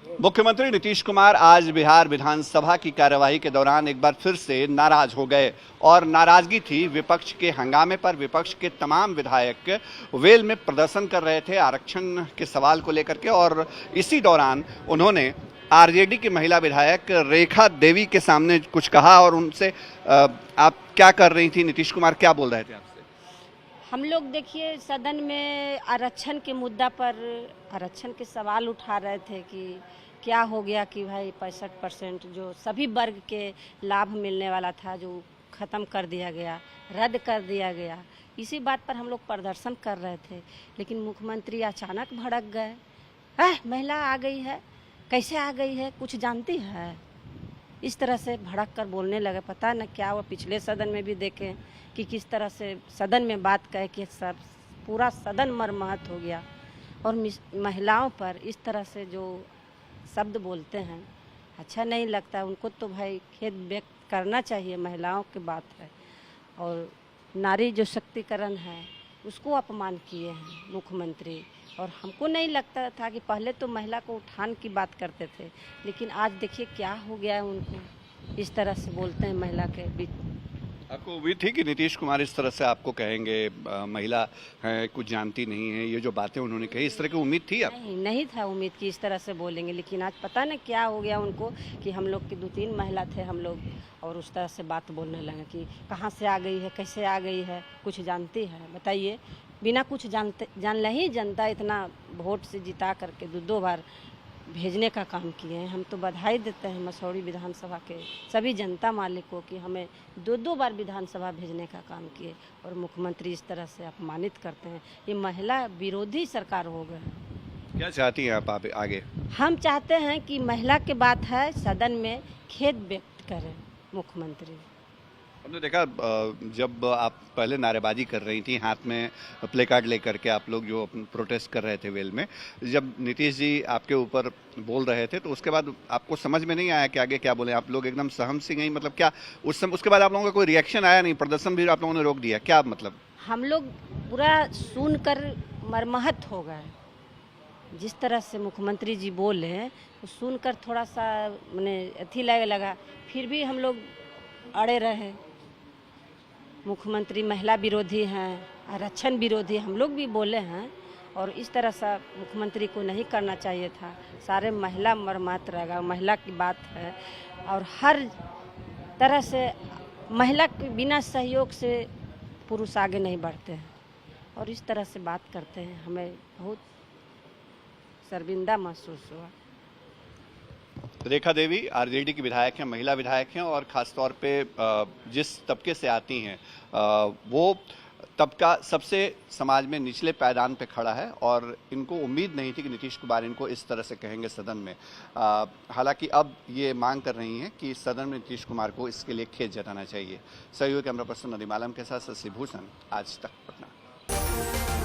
मुख्यमंत्री नीतीश कुमार आज बिहार विधानसभा की कार्यवाही के दौरान एक बार फिर से नाराज हो गए और नाराजगी थी विपक्ष के हंगामे पर। विपक्ष के तमाम विधायक वेल में प्रदर्शन कर रहे थे आरक्षण के सवाल को लेकर के, और इसी दौरान उन्होंने आरजेडी की महिला विधायक रेखा देवी के सामने कुछ कहा और उनसे आप क्या कर रही थी, नीतीश कुमार क्या बोल रहे थे आपसे? हम लोग देखिए सदन में आरक्षण के मुद्दा पर आरक्षण के सवाल उठा रहे थे कि क्या हो गया कि भाई 65% जो सभी वर्ग के लाभ मिलने वाला था जो ख़त्म कर दिया गया, रद्द कर दिया गया। इसी बात पर हम लोग प्रदर्शन कर रहे थे, लेकिन मुख्यमंत्री अचानक भड़क गए। महिला आ गई है, कैसे आ गई है, कुछ जानती है? इस तरह से भड़क कर बोलने लगे। पता न क्या वो पिछले सदन में भी देखें कि किस तरह से सदन में बात कहे कि सब पूरा सदन मर्माहत हो गया। और महिलाओं पर इस तरह से जो शब्द बोलते हैं अच्छा नहीं लगता। उनको तो भाई खेद व्यक्त करना चाहिए, महिलाओं की बात है। और नारी जो शक्तिकरण है उसको अपमान किए हैं मुख्यमंत्री। और हमको नहीं लगता था कि पहले तो महिला को उठान की बात करते थे, लेकिन आज देखिए क्या हो गया है, उनको इस तरह से बोलते हैं महिला के बीच। आपको उम्मीद थी कि नीतीश कुमार इस तरह से आपको कहेंगे महिला है, कुछ जानती नहीं है, ये जो बातें उन्होंने कही, इस तरह की उम्मीद थी आप? नहीं था उम्मीद कि इस तरह से बोलेंगे, लेकिन आज पता नहीं क्या हो गया उनको कि हम लोग की 2-3 महिला थे हम लोग, और उस तरह से बात बोलने लगे कि कहाँ से आ गई है, कैसे आ गई है, कुछ जानती है? बताइए, बिना कुछ जान ही जनता इतना वोट से जिता करके 2 बार भेजने का काम किए हैं। हम तो बधाई देते हैं मसौड़ी विधानसभा के सभी जनता मालिकों की, हमें 2 बार विधानसभा भेजने का काम किए, और मुख्यमंत्री इस तरह से अपमानित करते हैं। ये महिला विरोधी सरकार हो गए। क्या चाहती हैं आप आगे? हम चाहते हैं कि महिला की बात है सदन में खेद व्यक्त करें मुख्यमंत्री। हमने देखा जब आप पहले नारेबाजी कर रही थी, हाथ में प्ले कार्ड लेकर के आप लोग जो प्रोटेस्ट कर रहे थे वेल में, जब नीतीश जी आपके ऊपर बोल रहे थे तो उसके बाद आपको समझ में नहीं आया कि आगे क्या बोले? आप लोग एकदम सहम सी गई, मतलब क्या उसके बाद आप लोगों का कोई रिएक्शन आया नहीं? प्रदर्शन भी आप लोगों ने रोक दिया क्या? मतलब हम लोग पूरा सुनकर मर्माहत हो गए। जिस तरह से मुख्यमंत्री जी बोले तो सुनकर थोड़ा सा मैंने अथी लगा, फिर भी हम लोग अड़े रहे। मुख्यमंत्री महिला विरोधी हैं, आरक्षण विरोधी हम लोग भी बोले हैं, और इस तरह से मुख्यमंत्री को नहीं करना चाहिए था। सारे महिला मर्माहत रहेगा, महिला की बात है, और हर तरह से महिला के बिना सहयोग से पुरुष आगे नहीं बढ़ते हैं, और इस तरह से बात करते हैं। हमें बहुत शर्मिंदा महसूस हुआ। रेखा देवी आरजेडी की विधायक हैं, महिला विधायक हैं, और ख़ास तौर पे जिस तबके से आती हैं वो तबका सबसे समाज में निचले पायदान पे खड़ा है, और इनको उम्मीद नहीं थी कि नीतीश कुमार इनको इस तरह से कहेंगे सदन में। हालांकि अब ये मांग कर रही हैं कि सदन में नीतीश कुमार को इसके लिए खेद जताना चाहिए। सहयोगी कैमरा पर्सन नदीम आलम के साथ शशि भूषण, आज तक पटना।